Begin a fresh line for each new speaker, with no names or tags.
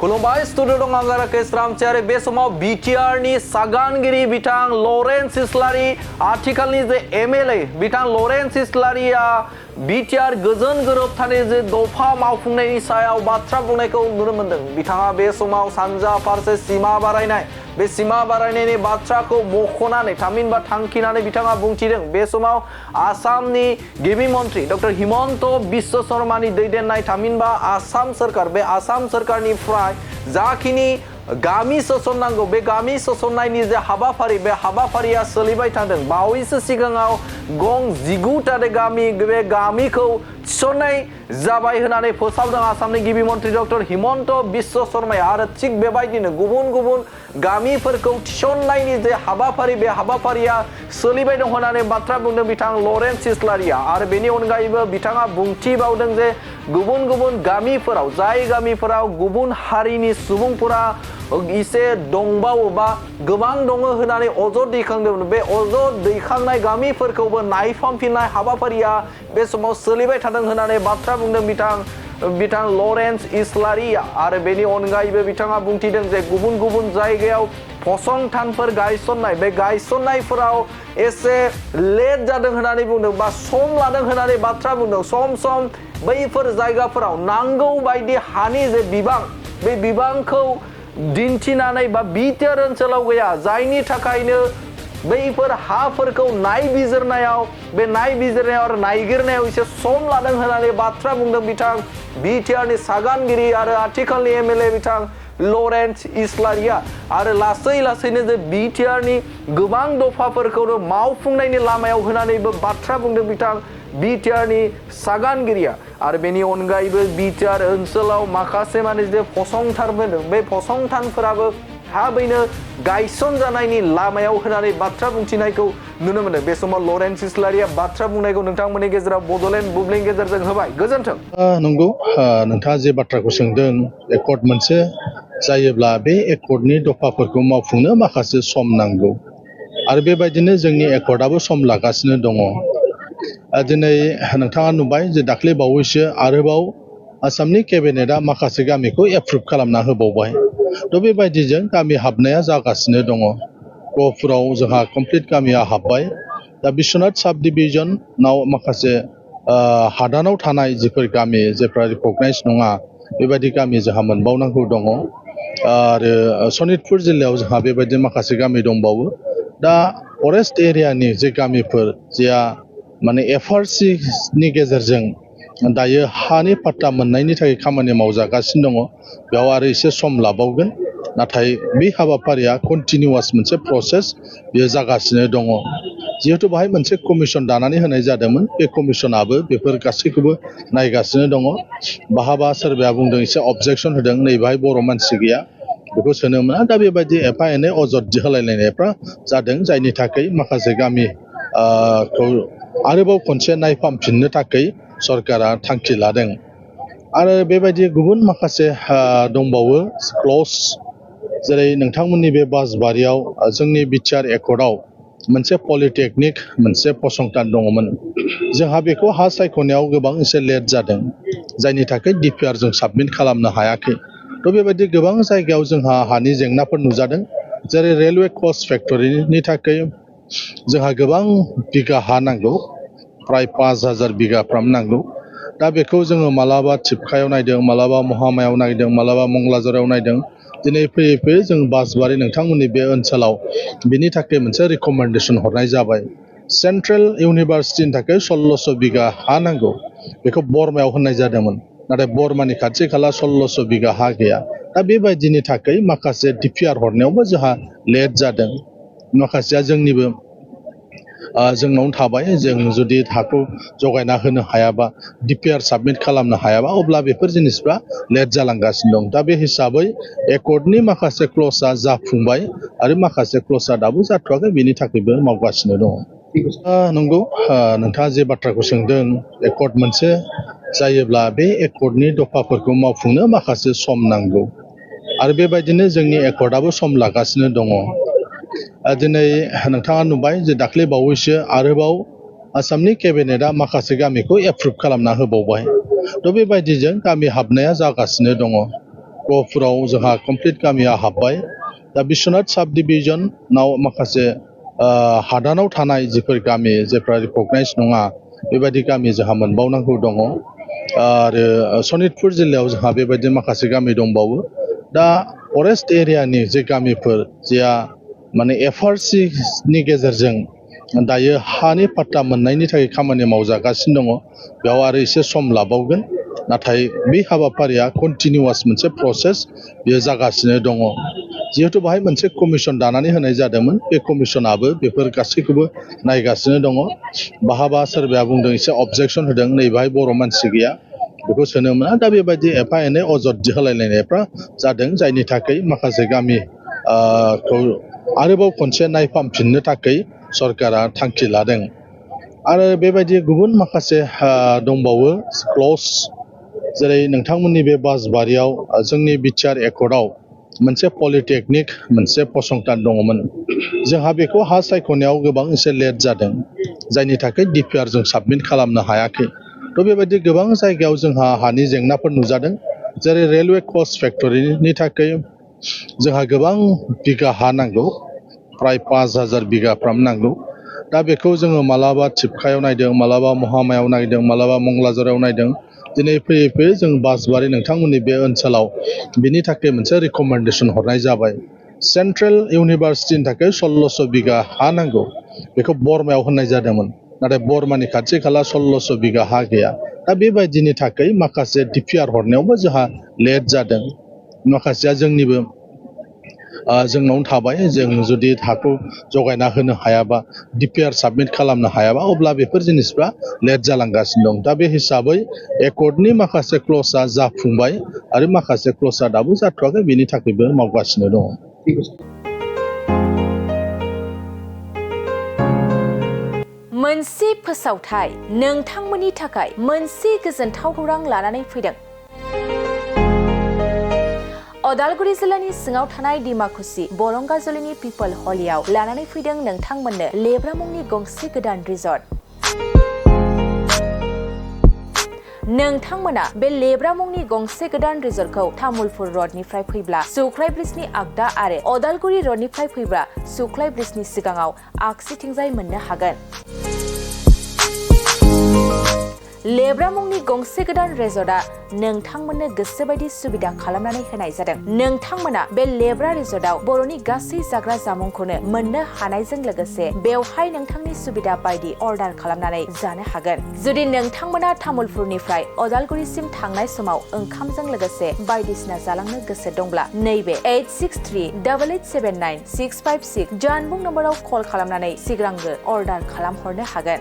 खुलुमबाय स्टुडिअ दं आं राकेश रामसियारि बे समाव बिटिआरनि सागानगिरि बिथां लरेन्स इस्लारि आथिखालनि जे एमएलए बिथां लरेन्स इस्लारिया बिटिआर गोजोन गोरोबथानि जे दफा मावफुंनायनि सायाव बाथ्रा बुंनायखौ नुनो मोनदों। बिथाङा बे समाव सानजा फारसे सिमा बारायनाय बे सिमा बारायनायनि बाथ्राखौ मख'नानै थामहिनबा थांखिनानै बिथाङा बुंथिदों। बे समाव आसामनि गिबि मन्त्रि डक्टर हिमन्त बिश्व शर्मानि दैदेननाय थामहिनबा आसाम सरकार बे आसाम सरकारनिफ्राय जाखिनि गामि सोसननांगौ बे गामि सोसननायनि जे हाबाफारि बे हाबाफारिया सोलिबाय थादों। बावैसो सिगाङाव गं 19टा गामि बे गामिखौ थिसननाय जाबाय होननानै फोसावदों आसामनि गिबि मन्त्रि डक्टर हिमन्त बिश्व शर्माया आरो थिग बेबायदिनो गुबुन गुबुन गामिफोरखौ थिसननायनि जे हाबाफारि बे हाबाफारिया सोलिबाय दं होननानै बाथ्रा बुंदों बिथां लरेन्स इस्लारिया। आरो बेनि अनगायैबो बिथाङा बुंथिबावदों जे गुबुन गुबुन गामिफोराव जाय गामिफोराव गुबुन हारिनि सुबुंफोरा इसे दंबावो बा गोबां दङ होननानै अजद दैखांदोंमोन बे अजद दैखांनाय गामिफोरखौबो नायफामफिननाय हाबाफारिया बे समाव सोलिबाय थादों होननानै बाथ्रा बुंदों बिथां लरेन्स इस्लारिया। आरो बेनि अनगायैबो बिथाङा बुंथिदों जे गुबुन गुबुन जायगायाव फसंथानफोर गायसननाय बे गायसननायफोराव एसे लेट जादों होननानै बुंदों बा सम लादों होननानै बाथ्रा बुंदों। सम सम बैफोर जायगाफोराव नांगौ बायदि हानि जे बिबां बे बिबांखौ दिन्थिनानै बा बिटिआर ओनसोलाव गैया जायनि थाखायनो बैफोर हाफोरखौ नायबिजिरनायाव आरो नायगिरनायाव एसे सम लादों होननानै बाथ्रा बुंदों बिथां बिटिआरनि सागानगिरि आरो आथिखालनि एमएलए बिथां लरेन्स इस्लारिया। आरो लासै लासैनो जे बिटिआरनि गोबां दफाफोरखौनो मावफुंनायनि लामायाव होनानैबो बाथ्रा बुंदों बिथां बिटिआरनि सागानगिरिया। आरो बेनि अनगायैबो बिटिआर ओनसोलाव माखासे माने जे फसंथानफोर दं बे फसंथानफोराबो थाबैनो गायसन जानायनि लामायाव होनानै बाथ्रा बुंथिनायखौ नुनो मोनो। बे समाव लरेन्स इस्लारिया बाथ्रा बुंनायखौ नोंथांमोननि गेजेराव बड'लेण्ड बुब्लिनि गेजेरजों होबाय। गोजोन्थों।
नंगौ नोंथाङा जे बाथ्राखौ सोंदों एकर्ड मोनसे जायोब्ला बे एकर्डनि दफाफोरखौ मावफुंनो माखासे सम नांगौ आरो बेबायदिनो जोंनि एकर्डआबो सम लागासिनो दङ। दिनै नोंथाङा नुबाय जे दाख्लै बावैसो आरोबाव आसामनि केबिनेटआ माखासे गामिखौ एप्रुभ खालामना होबावबाय। थ' बेबायदिजों गामि हाबनाया जागासिनो दङ। गहपुराव जोंहा कमप्लिट गामिया हाबबाय। दा बिश्वनाथ साब डिभिजनाव माखासे हादानाव थानाय जिफोर गामि जेफ्रा रिकगनाइज नङा बेबायदि गामि जोंहा मोनबावनांगौ दङ। आरो सनितपुर जिल्लायाव जोंहा बेबायदि माखासे गामि दंबावो। दा फरेस्ट एरियानि जे गामिफोर जेया माने एफआरसिनि गेजेरजों दायो हानि पाट्टा मोननायनि थाखाय खामानि मावजागासिनो दङ बेयाव आरो एसे सम लाबावगोन। नाथाय बे हाबाफारिया कन्टिनिउवास मोनसे प्रसेस बेयो जागासिनो दङ। जिहेतु बाहाय मोनसे कमिसन दानानै होनाय जादोंमोन बे कमिसनाबो बेफोर गासैखौबो नायगासिनो दङ। बाहाबा सोरबाया बुंदों एसे अबजेक्सन होदों नै बाहाय बर' मानसि गैया बेखौ सोनो मोना। दा बेबायदि एफा एनै अजद होलायलायनायफ्रा जादों जायनि थाखाय माखासे गामि खौ आरोबाव खनसे नायफामफिननो थाखाय सरकारा थांखि लादों। आरो बेबायदि गुबुन माखासे दंबावो क्लज जेरै नोंथांमोननि बे बासबारियाव जोंनि बिटिआर एकर्डआव मोनसे पलिटेकनिक मोनसे फसंथान दङमोन। जोंहा बेखौ हा सायख'नायाव गोबां एसे लेट जादों जायनि थाखाय डिपिआर जों साबमिट खालामनो हायाखै। थ' बेबायदि गोबां जायगायाव जोंहा हानि जेंनाफोर नुजादों। जेरै रेलवे कच फेक्टरिनि थाखाय जोंहा गोबां बिगा हा नांगौ प्राय 5000 बिगाफ्राम नांगौ। दा बेखौ जोङो मालाबा थिपकायाव नायदों मालाबा महामायाव नायदों मालाबा मंगलाजराव नायदों। दिनै फैयै फैयै जों बासबारि नोंथांमोननि बे ओनसोलाव बिनि थाखाय मोनसे रिकमेन्डेसन हरनाय जाबाय। सेन्ट्रेल इउनिभार्सिटिनि थाखाय 1600 बिगा हा नांगौ बेखौ बर्मायाव होननाय जादोंमोन नाथाय बर्मानि खाथि खाला 1600 बिगा हा गैया। दा बेबायदिनि थाखाय माखासे डिपिआर हरनायावबो जोंहा लेट जादों। माखासेया जोंनिबो जोंनावनो थाबाय जों जुदि हाखौ जगायना होनो हायाबा डिपिआर साबमिट खालामनो हायाबा अब्ला बेफोर जिनिसफ्रा लेट जालांगासिनो दं। दा बे हिसाबै एकर्डनि माखासे क्लजआ जाफुंबाय आरो माखासे क्लजआ दाबो जाथ'वाखै बेनि थाखायबो मावगासिनो दङ। नंगौ नोंथाङा जे बाथ्राखौ सोंदों एकर्ड मोनसे जायोब्ला बे एकर्डनि दफाफोरखौ मावफुंनो माखासे सम नांगौ आरो बेबायदिनो जोंनि एकर्डआबो सम लागासिनो दङ। दिनै नोंथाङा नुबाय जे दाख्लै बावैसो आरोबाव आसामनि केबिनेटआ माखासे गामिखौ एप्रुभ खालामना होबावबाय। थ' बेबायदिजों गामि हाबनाया जागासिनो दङ। गहपुराव जोंहा कमप्लिट गामिया हाबबाय दा बिश्वनाथ साब डिभिजनाव माखासे हादानाव थानाय जिफोर गामि जेफ्रा रिकगनाइज नङा बेबायदि गामि जोंहा मोनबावनांगौ दङ आरो सनितपुर जिल्लायाव जोंहा बेबायदि माखासे गामि दंबावो दा फरेस्ट एरियानि जे गामिफोर जेया माने एफआरसि नि गेजेरजों दायो हानि पाट्टा मोननायनि थाखाय खामानि मावजागासिनो दङ बेयाव आरो एसे सम लाबावगोन नाथाय बे हाबाफारिया कन्टिनिउआस मोनसे प्रसेस बेयो जागासिनो दङ जिहेतु बाहाय मोनसे कमिसन दानानै होनाय जादोंमोन बे कमिसनाबो बेफोर गासैखौबो नायगासिनो दङ बाहाबा सोरबाया बुंदों एसे अबजेक्सन होदों नै बाहाय बर' मानसि गैया बेखौ सोनो मोना दा बेबायदि एफा एनै अजद होलायलायनायफ्रा जादों जायनि थाखाय माखासे गामि खौ आरोबाव खनसे नायफामफिननो थाखाय सरकारा थांखि लादों आरो बेबायदि गुबुन माखासे दंबावो क्लज जेरै नोंथांमोननि बे बासबारियाव जोंनि बिटिआर एकर्डआव मोनसे पलिटेकनिक मोनसे फसंथान दङमोन जोंहा बेखौ हा सायख'नायाव गोबां एसे लेट जादों जायनि थाखाय डिपिआर जों साबमिट खालामनो हायाखै थ' बेबायदि गोबां जायगायाव जोंहा हानि जेंनाफोर नुजादों जेरै रेलवे कच फेक्टरिनि थाखाय जोंहा गोबां बिगा हा नांगौ प्राय 5000 बिगाफ्राम नांगौ दा बेखौ जोङो मालाबा थिपकायाव नायदों मालाबा महामायाव नायदों मालाबा मंगलाजराव नायदों दिनै फैयै फैयै जों बासबारि नोंथांमोननि बे ओनसोलाव बिनि थाखाय मोनसे रिकमेन्डेसन हरनाय जाबाय सेन्ट्रेल इउनिभार्सिटिनि थाखाय 1600 बिगा हा नांगौ बेखौ बर्मायाव होननाय जादोंमोन नाथाय बर्मानि खाथि खाला 1600 बिगा हा गैया दा बेबायदिनि थाखाय माखासे डिपिआर हरनायावबो जोंहा लेट जादों माखासेया जोंनिबो जोंनावनो थाबाय जों जुदि हाखौ जगायना होनो हायाबा डिपिआर साबमिट खालामनो हायाबा अब्ला बेफोर जिनिसफ्रा लेट जालांगासिनो दं दा बे हिसाबै एकर्डनि माखासे क्लजआ जाफुंबाय आरो माखासे क्लजआ दाबो जाथ'वाखै बेनि थाखायबो मावगासिनो दङ
मोनसे फोसावथाय नोंथांमोननि थाखाय मोनसे गोजोनथाव खौरां लानानै फैदों अदालगुरि जिल्लानि सिङाव थानाय डिमाकुसि बरंगाजुलिनि पिपल हलियाव लानानै फैदों नोंथांमोननो लेब्रा मुंनि गंसे गोदान रिजर्ट नोंथांमोना बे लेब्रा मुंनि गंसे गोदान रिजर्टखौ तामुलपुर रडनिफ्राय फैब्ला सुख्लाय ब्रिजनि आगदा आरो अदालगुरि रडनिफ्राय फैब्ला सुख्लाय ब्रिजनि सिगाङाव आगसिथिंजाय मोननो हागोन लेब्रा मुंनि गंसे गोदान रिजर्टआ नोंथांमोननो गोसोबायदि सुबिदा खालामनानै होनाय जादों नोंथांमोना बे लेब्रा रिजर्टआव बर'नि गासै जाग्रा जामुंखौनो मोननो हानायजों लोगोसे बेवहाय नोंथांनि सुबिदा बायदि अर्डार खालामनानै जानो हागोन जुदि नोंथांमोना तामुलपुरनिफ्राय अदालगुरिसिम थांनाय समाव ओंखामजों लोगोसे बायदिसिना जालांनो गोसो दंब्ला नैबे 8638879656 जानबुं नम्बराव कल खालामनानै सिगांग्रो अर्डार खालामहरनो हागोन